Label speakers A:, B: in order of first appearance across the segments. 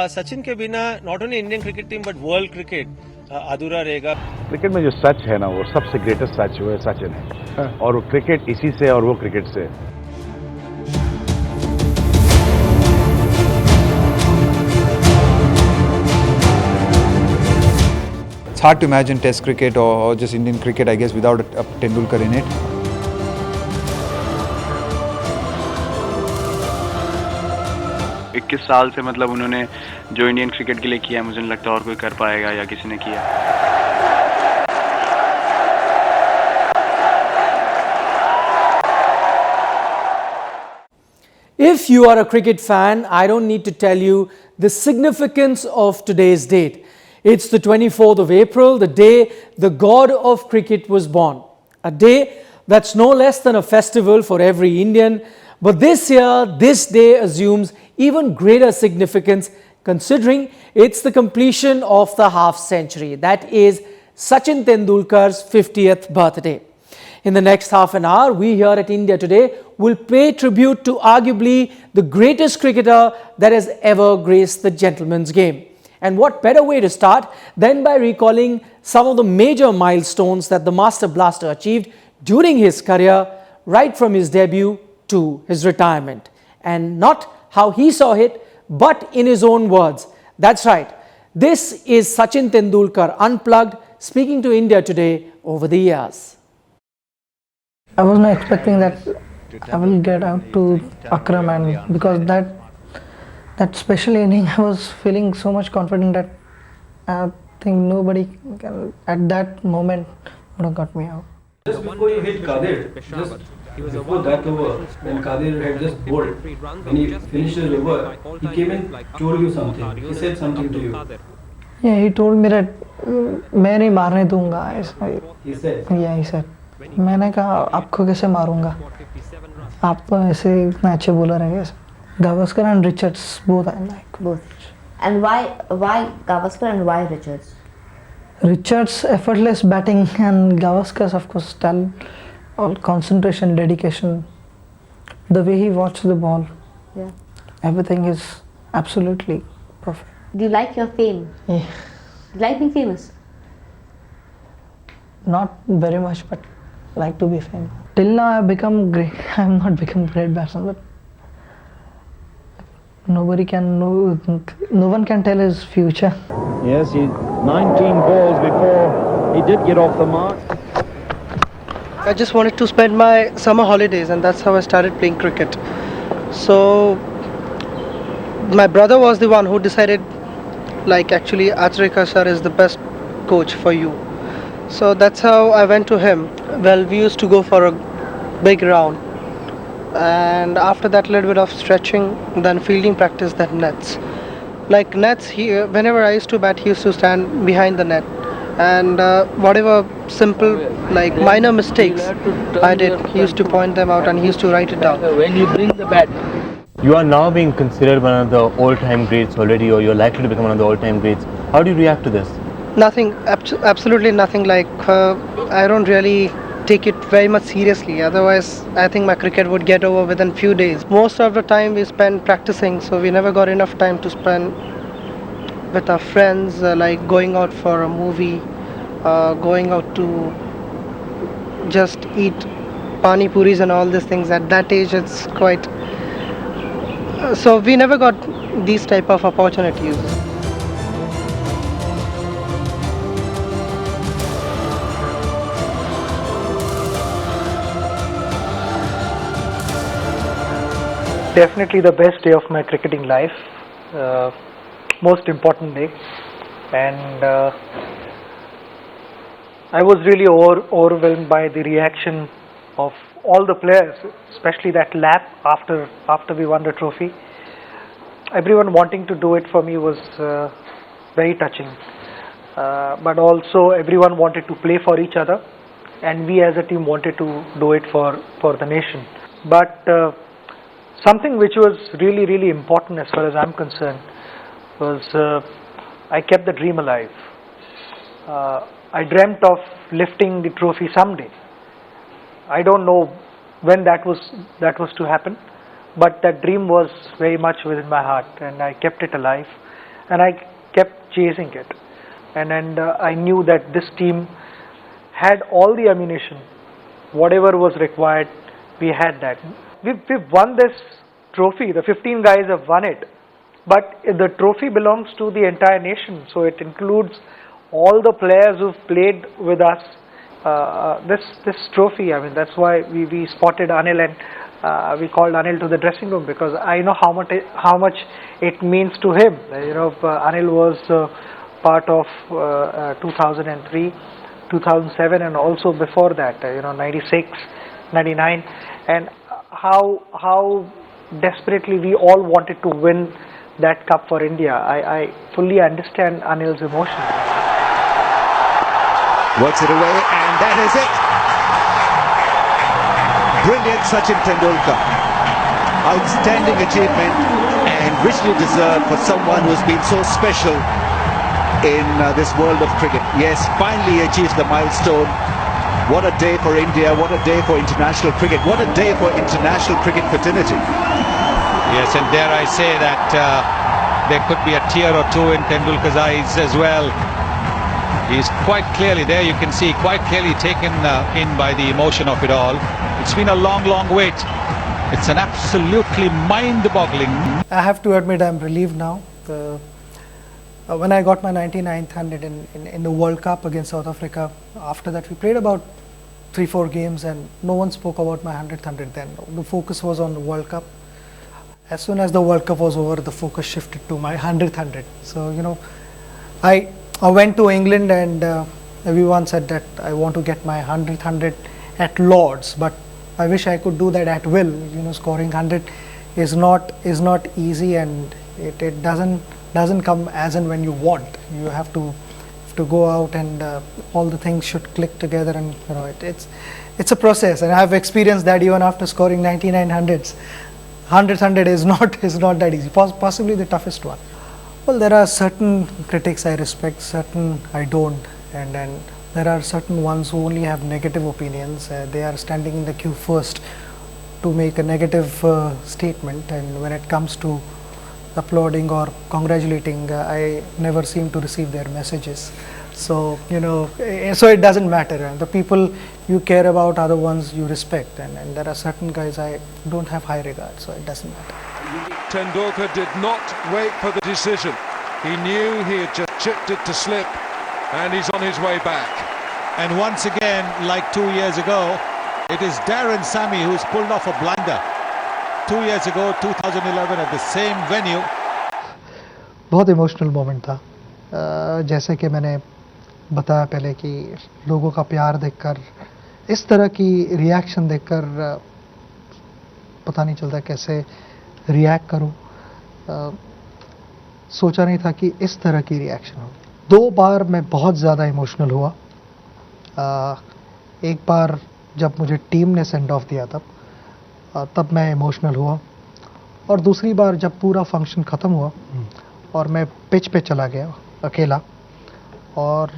A: सचिन के बिना not only Indian cricket team but world cricket अधूरा रहेगा।
B: क्रिकेट में जो सच है ना, वो सबसे ग्रेटेस्ट सच वो सचिन है। और वो क्रिकेट इसी से और वो क्रिकेट से।
C: It's hard to imagine Test cricket or just Indian cricket, I guess, without a Tendulkar in it.
D: 21 साल से मतलब उन्होंने जो इंडियन क्रिकेट के लिए किया, मुझे नहीं लगता और कोई कर पाएगा या किसी ने किया।
E: If you are a cricket fan, I don't need to tell you the significance of today's date. It's the 24th of April, the day the god of cricket was born. A day that's no less than a festival for every Indian. But this year, this day assumes even greater significance considering it's the completion of the half century. That is Sachin Tendulkar's 50th birthday. In the next half an hour, we here at India Today will pay tribute to arguably the greatest cricketer that has ever graced the gentleman's game. And what better way to start than by recalling some of the major milestones that the Master Blaster achieved during his career, right from his debut to his retirement. And not how he saw it, but in his own words. That's right. This is Sachin Tendulkar Unplugged, speaking to India Today over the years.
F: I was not expecting that I will get out to Akram, and because that special inning, I was feeling so much confident that I think nobody can, at that moment would have got me out.
G: Just before you hit Kadir, just before that over, when Kadir had just bowled, when he finished his over, he came and told you something. He said something to you.
F: Yeah, he told me that मैं नहीं मारने दूंगा.
G: He said.
F: Yeah, he said. मैंने कहा आपको कैसे मारूंगा? आप ऐसे इतना अच्छे बॉलर हैं कैसे? Gavaskar and Richards, both I like.
H: Both. And why Gavaskar and why Richards?
F: Richards effortless batting and Gavaskar's of course talent, all concentration, dedication, the way he watched the ball.
H: Yeah.
F: Everything is absolutely perfect.
H: Do you like your fame?
F: Yeah.
H: Do you like being famous?
F: Not very much, but like to be famous. Till now I've become great. I have not become great batsman, but nobody can know. No one can tell his future.
I: Yes, he 19 balls before he did get off the mark.
F: I just wanted to spend my summer holidays, and that's how I started playing cricket. So my brother was the one who decided, like, actually AajTak sir is the best coach for you. So that's how I went to him. Well, we used to go for a big round, and after that little bit of stretching, then fielding practice, then nets. Like nets, whenever I used to bat, he used to stand behind the net, and whatever simple, like minor mistakes I did, he used to point them out and he used to write it down.
J: When you bring the bat, you are now being considered one of the all-time greats already, or you're likely to become one of the all-time greats. How do you react to this?
F: Nothing, absolutely nothing. Like I don't really take it very much seriously. Otherwise, I think my cricket would get over within few days. Most of the time we spend practicing, so we never got enough time to spend with our friends, like going out for a movie, going out to just eat pani puris and all these things. At that age, it's quite. So we never got these type of opportunities. Definitely the best day of my cricketing life, most important day, and I was really overwhelmed by the reaction of all the players, especially that lap after we won the trophy. Everyone wanting to do it for me was very touching, but also everyone wanted to play for each other, and we as a team wanted to do it for the nation. But something which was really important as far as I'm concerned was I kept the dream alive. I dreamt of lifting the trophy someday. I don't know when that was to happen, but that dream was very much within my heart, and I kept it alive. and I kept chasing it. And I knew that this team had all the ammunition, whatever was required, we had that. We've won this trophy, the 15 guys have won it, but the trophy belongs to the entire nation, so it includes all the players who've played with us. This trophy, I mean, that's why we spotted Anil, and we called Anil to the dressing room, because I know how much it means to him. Anil was part of 2003, 2007, and also before that, 96, 99, and how desperately we all wanted to win that cup for India. I fully understand Anil's emotion.
K: Works it away, and that is it. Brilliant Sachin Tendulkar. Outstanding achievement and richly deserved for someone who's been so special in this world of cricket. Yes, finally achieves the milestone. What a day for India, what a day for international cricket, what a day for international cricket fraternity.
L: Yes, and dare I say that there could be a tear or two in Tendulkar's eyes as well. He's quite clearly, there you can see, quite clearly taken in by the emotion of it all. It's been a long, long wait. It's an absolutely mind-boggling.
F: I have to admit I'm relieved now. When I got my 99th 100 in the World Cup against South Africa, after that we played about 3-4 games and no one spoke about my 100th 100 then. The focus was on the World Cup. As soon as the World Cup was over, the focus shifted to my 100th 100. So, I went to England and everyone said that I want to get my 100th 100 at Lord's, but I wish I could do that at will. Scoring 100 is not easy, and it doesn't come as and when you want. You have to go out, and all the things should click together, and it's a process, and I have experienced that even after scoring 99 hundreds. 100th 100 is not that easy, possibly the toughest one. Well, there are certain critics I respect, certain I don't, and then there are certain ones who only have negative opinions. They are standing in the queue first to make a negative statement, and when it comes to applauding or congratulating, I never seem to receive their messages. So, so it doesn't matter. The people you care about are the ones you respect, and there are certain guys I don't have high regard, so it doesn't matter.
M: Tendulkar did not wait for the decision. He knew he had just chipped it to slip, and he's on his way back.
L: And once again, like 2 years ago, it is Darren Sammy who's pulled off a blunder. 2 years ago, 2011, at the same venue.
F: बहुत emotional moment था, जैसे कि मैंने बताया पहले कि लोगों का प्यार देखकर, इस तरह की रिएक्शन देखकर पता नहीं चलता कैसे रिएक्ट करूं. सोचा नहीं था कि इस तरह की रिएक्शन हो. 2 बार मैं बहुत ज़्यादा इमोशनल हुआ. एक बार जब मुझे टीम ने सेंड ऑफ दिया तब मैं इमोशनल हुआ, और दूसरी बार जब पूरा फंक्शन ख़त्म हुआ और मैं पिच पे चला गया अकेला, और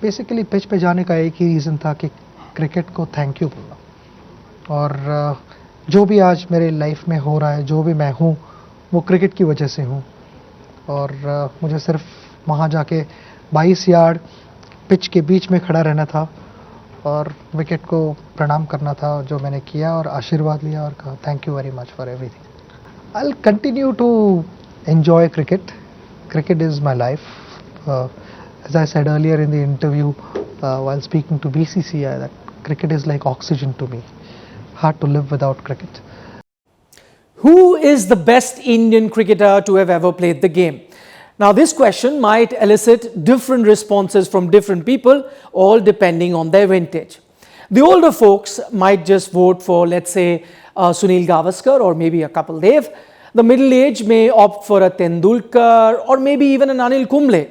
F: बेसिकली पिच पे जाने का एक ही रीज़न था कि क्रिकेट को थैंक यू बोलना. और जो भी आज मेरे लाइफ में हो रहा है, जो भी मैं हूँ, वो क्रिकेट की वजह से हूँ. और मुझे सिर्फ वहाँ जाके 22 यार्ड पिच के बीच में खड़ा रहना था और विकेट को प्रणाम करना था, जो मैंने किया, और आशीर्वाद लिया और कहा thank you very much for everything. I will continue to enjoy cricket. Cricket is my life. As I said earlier in the interview while speaking to BCCI, that cricket is like oxygen to me. Hard to live without cricket.
E: Who is the best Indian cricketer to have ever played the game? Now, this question might elicit different responses from different people, all depending on their vintage. The older folks might just vote for, let's say, Sunil Gavaskar or maybe a Kapil Dev. The middle age may opt for a Tendulkar or maybe even an Anil Kumble.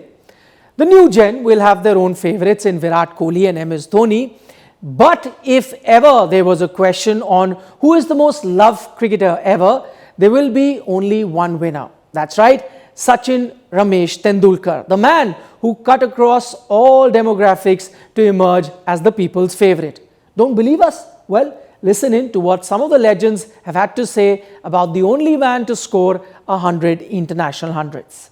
E: The new gen will have their own favourites in Virat Kohli and MS Dhoni. But if ever there was a question on who is the most loved cricketer ever, there will be only one winner. That's right, Sachin Ramesh Tendulkar, the man who cut across all demographics to emerge as the people's favourite. Don't believe us? Well, listen in to what some of the legends have had to say about the only man to score 100 international hundreds.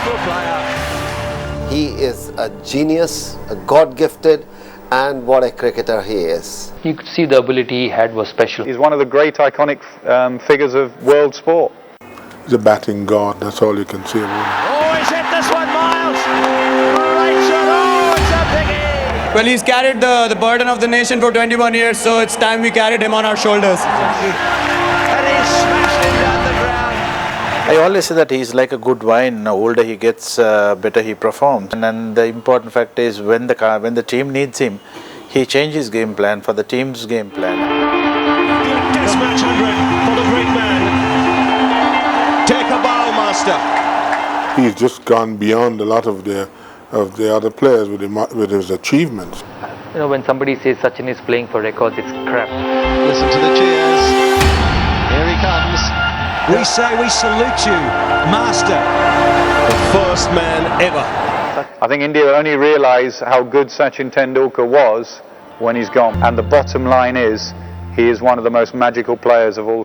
K: wonderful player.
N: He is a genius, a God-gifted, and what a cricketer he is.
O: You could see the ability he had was special.
P: He's one of the great iconic figures of world sport.
Q: He's a batting god, that's all you can see about him.
K: Oh, he's hit this one, Miles. Right shot. Oh, it's a biggie.
R: Well, he's carried the burden of the nation for 21 years, so it's time we carried him on our shoulders.
K: And he's smashed him down the ground.
S: I always say that he's like a good wine. The older he gets, better he performs. And then the important fact is when the team needs him, he changes his game plan for the team's game plan.
K: Test match 100 for the great man. Take a bow, master.
Q: He's just gone beyond a lot of the other players with his achievements.
O: You know, when somebody says Sachin is playing for records, it's crap.
K: Listen to the cheers. Here he comes. We say we salute you, master. The first man ever.
P: I think India will only realise how good Sachin Tendulkar was when he's gone. And the bottom line is, he is one of the most magical players of all.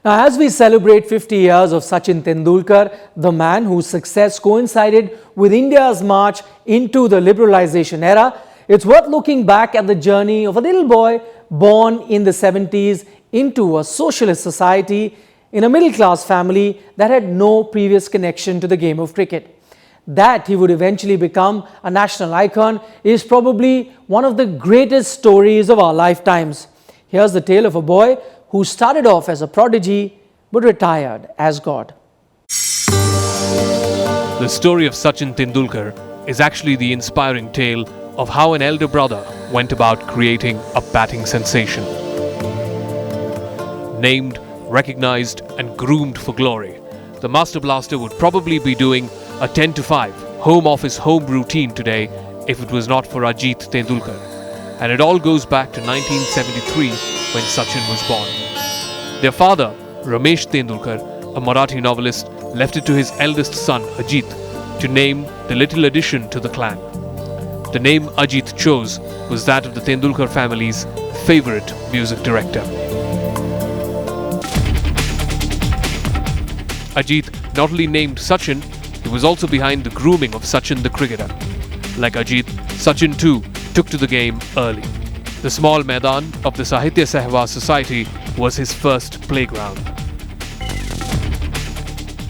E: Now, as we celebrate 50 years of Sachin Tendulkar, the man whose success coincided with India's march into the liberalization era, it's worth looking back at the journey of a little boy born in the 70s into a socialist society in a middle-class family that had no previous connection to the game of cricket. That he would eventually become a national icon is probably one of the greatest stories of our lifetimes. Here's the tale of a boy who started off as a prodigy but retired as God.
T: The story of Sachin Tendulkar is actually the inspiring tale of how an elder brother went about creating a batting sensation. Named, recognized and groomed for glory, the Master Blaster would probably be doing a 10-to-5 home office home routine today if it was not for Ajit Tendulkar. And it all goes back to 1973 when Sachin was born. Their father, Ramesh Tendulkar, a Marathi novelist, left it to his eldest son Ajit to name the little addition to the clan. The name Ajit chose was that of the Tendulkar family's favorite music director. Ajit not only named Sachin, he was also behind the grooming of Sachin the cricketer. Like Ajit, Sachin too took to the game early. The small Maidan of the Sahitya Sehwag Society was his first playground.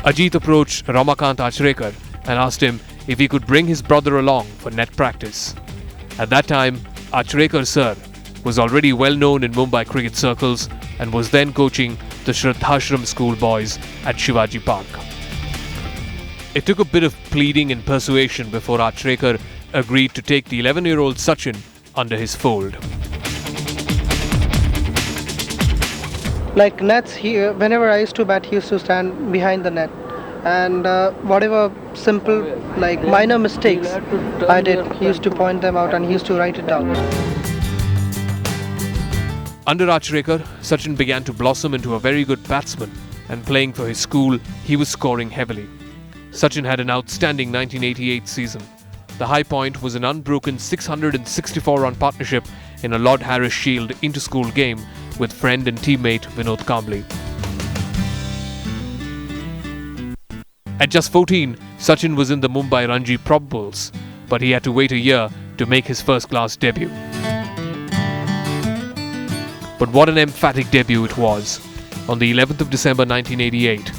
T: Ajit approached Ramakant Achrekar and asked him if he could bring his brother along for net practice. At that time, Achrekar sir was already well known in Mumbai cricket circles and was then coaching the Shraddhashram school boys at Shivaji Park. It took a bit of pleading and persuasion before Achrekar agreed to take the 11-year-old Sachin under his fold.
U: Like nets, whenever I used to bat, he used to stand behind the net. And whatever simple, like minor mistakes I did, he used to point them out and he used to write it down.
T: Under Achrekar, Sachin began to blossom into a very good batsman, and playing for his school, he was scoring heavily. Sachin had an outstanding 1988 season. The high point was an unbroken 664-run partnership in a Lord Harris Shield inter-school game with friend and teammate Vinod Kambli. At just 14, Sachin was in the Mumbai Ranji probables, but he had to wait a year to make his first-class debut. But what an emphatic debut it was. On the 11th of December 1988,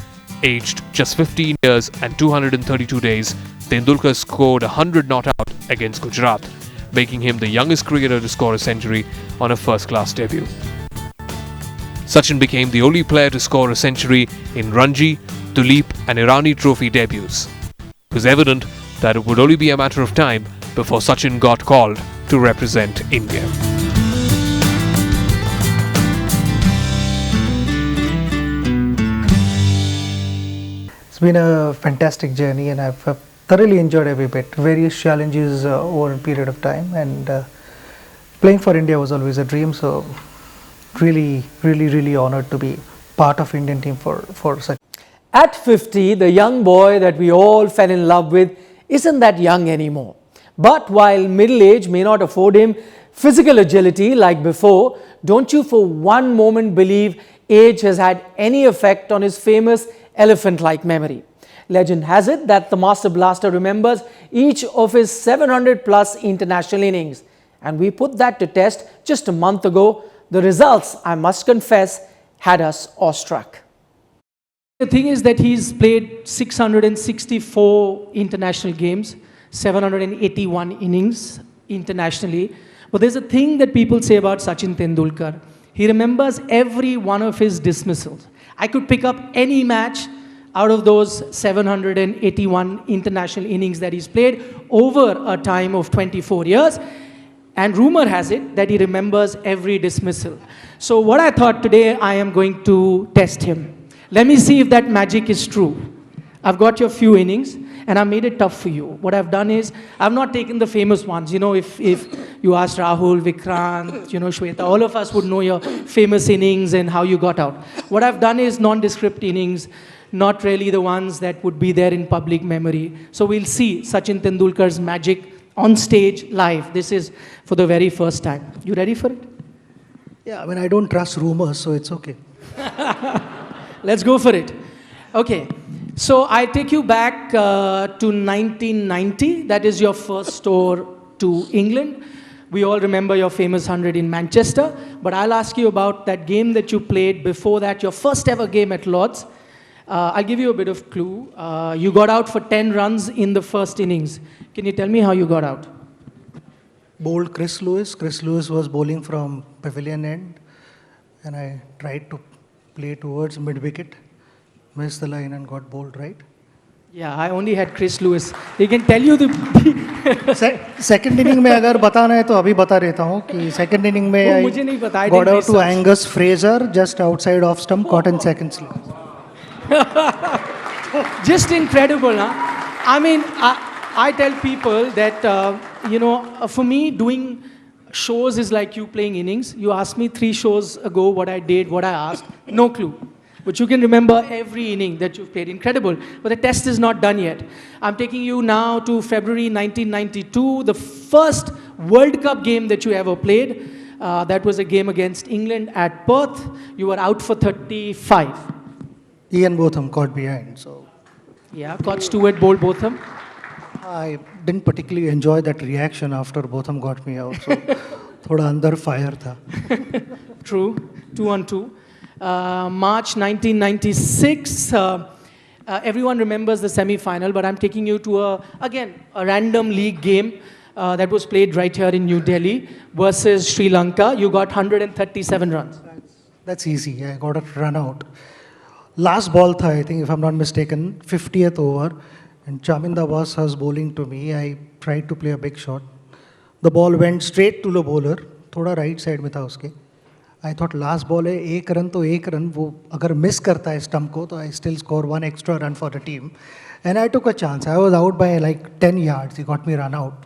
T: aged just 15 years and 232 days, Tendulkar scored 100 not out against Gujarat, making him the youngest cricketer to score a century on a first-class debut. Sachin became the only player to score a century in Ranji, Tulip and Irani Trophy debuts. It was evident that it would only be a matter of time before Sachin got called to represent India.
F: It's been a fantastic journey and I've thoroughly enjoyed every bit. Various challenges over a period of time, and playing for India was always a dream, so really honored to be part of Indian team for such.
E: At 50, the young boy that we all fell in love with isn't that young anymore. But while middle age may not afford him physical agility like before, don't you for one moment believe age has had any effect on his famous elephant-like memory. Legend has it that the Master Blaster remembers each of his 700 plus international innings. And we put that to test just a month ago. The results, I must confess, had us awestruck. The thing is that he's played 664 international games, 781 innings internationally. But there's a thing that people say about Sachin Tendulkar. He remembers every one of his dismissals. I could pick up any match out of those 781 international innings that he's played over a time of 24 years. And rumor has it that he remembers every dismissal. So what I thought today, I am going to test him. Let me see if that magic is true. I've got your few innings and I made it tough for you. What I've done is, I've not taken the famous ones. You know, if you ask Rahul, Vikrant, you know, Shweta, all of us would know your famous innings and how you got out. What I've done is nondescript innings, not really the ones that would be there in public memory. So we'll see Sachin Tendulkar's magic on stage live. This is for the very first time. You ready for it?
U: Yeah, I mean, I don't trust rumors, so it's okay.
E: Let's go for it. Okay, so I take you back to 1990. That is your first tour to England. We all remember your famous 100 in Manchester. But I'll ask you about that game that you played before that, your first ever game at Lord's. I'll give you a bit of clue. You got out for 10 runs in the first innings. Can you tell me how you got out?
U: Bowled Chris Lewis. Chris Lewis was bowling from pavilion end, and I tried to play towards mid-wicket, missed the line and got bowled right.
E: Yeah, I only had Chris Lewis. He can tell you the...
U: Second inning में अगर बताना है तो अभी बता देता हूँ कि second inning में I got out to Angus Fraser just outside off stump, caught in seconds.
E: Just incredible, huh? I mean, I tell people that, you know, for me, doing shows is like you playing innings. You asked me 3 shows ago what I did, what I asked, no clue. But you can remember every inning that you've played. Incredible. But the test is not done yet. I'm taking you now to February 1992, the first World Cup game that you ever played. That was a game against England at Perth. You were out for 35.
U: Ian Botham caught behind. So
E: yeah, caught Stewart, bowled Botham.
U: I didn't particularly enjoy that reaction after Botham got me out. So thoda andar fire tha.
E: True, 2-on-2. March 1996, everyone remembers the semi-final, but I'm taking you to, again, a random league game that was played right here in New Delhi versus Sri Lanka. You got 137 runs.
U: That's easy. I got a run out. Last ball tha, I think, if I'm not mistaken, 50th over, and Chaminda Abbas was bowling to me. I tried to play a big shot. The ball went straight to the bowler, thoda right side mein tha uske. I thought last ball है एक run तो एक run वो अगर miss करता है stump को तो I still score 1 extra run for the team, and I took a chance. I was out by like 10 yards. He got me run out,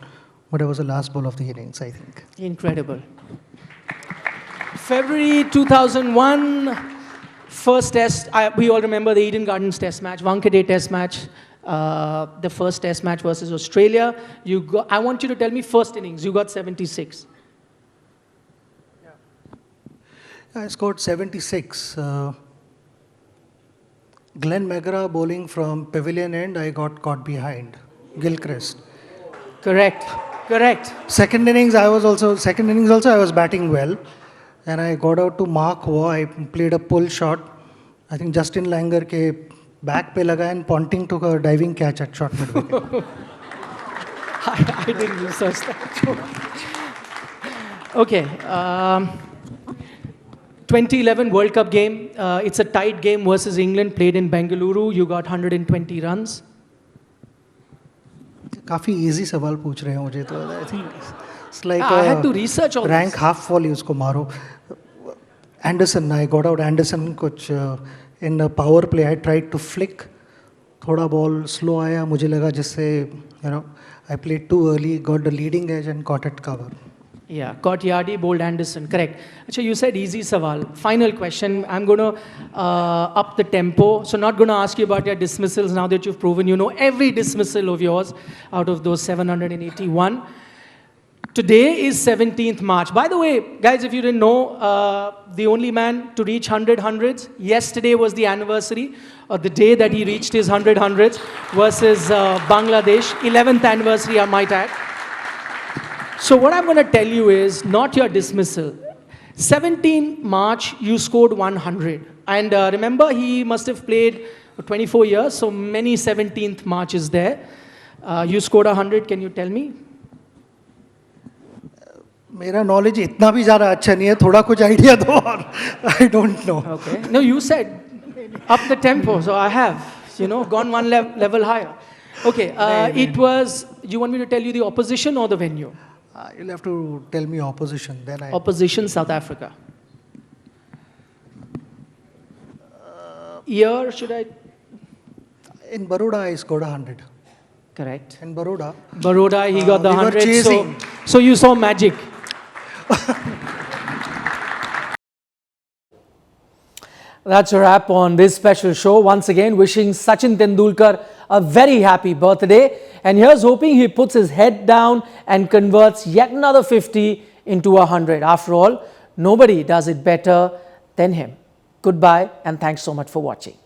U: but it was the last ball of the innings, I think.
E: Incredible. February 2001, first test. We all remember the Eden Gardens test match, Wankhede test match. The first test match versus Australia. I want you to tell me first innings. You got 76.
U: I scored 76. Glenn McGrath bowling from pavilion end, I got caught behind. Gilchrist.
E: Correct.
U: Second innings I was batting well, and I got out to Mark Waugh. I played a pull shot. I think Justin Langer ke back pe laga, and Ponting took a diving catch at short mid wicket.
E: I didn't research that. Okay. 2011 World Cup game. It's a tight game versus England, played in Bengaluru. You got 120 runs.
U: काफी easy सवाल पूछ रहे हैं मुझे तो. I think it's like
E: I had to research all
U: rank
E: this.
U: half volley उसको मारो. Anderson, I got out Anderson कुछ in a power play. I tried to flick. थोड़ा ball slow आया मुझे लगा जिससे I played too early, got the leading edge and caught it cover.
E: Yeah, caught Yardy, bowled Anderson. Correct. Achha, you said easy sawal. Final question. I'm going to up the tempo. So not going to ask you about your dismissals now that you've proven you know every dismissal of yours out of those 781. Today is 17th March. By the way, guys, if you didn't know, the only man to reach 100 hundreds, yesterday was the anniversary of the day that he reached his 100 hundreds versus Bangladesh. 11th anniversary, I might add. So what I'm going to tell you is not your dismissal. 17 March, you scored 100. And remember, he must have played for 24 years, so many 17th Marches there. You scored 100, can you tell me?
U: मेरा knowledge इतना भी ज़्यादा अच्छा नहीं है थोड़ा कुछ idea दो और I don't know.
E: Okay. No, you said up the tempo, so I have, gone one level higher. Okay, it was, you want me to tell you the opposition or the venue?
U: You'll have to tell me opposition, then I...
E: Opposition, South Africa. Year, should I?
U: In Baroda, I scored 100.
E: Correct.
U: In Baroda.
E: Baroda, he got the
U: we were
E: 100.
U: chasing.
E: So you saw magic. That's a wrap on this special show. Once again, wishing Sachin Tendulkar a very happy birthday. And here's hoping he puts his head down and converts yet another 50 into 100. After all, nobody does it better than him. Goodbye and thanks so much for watching.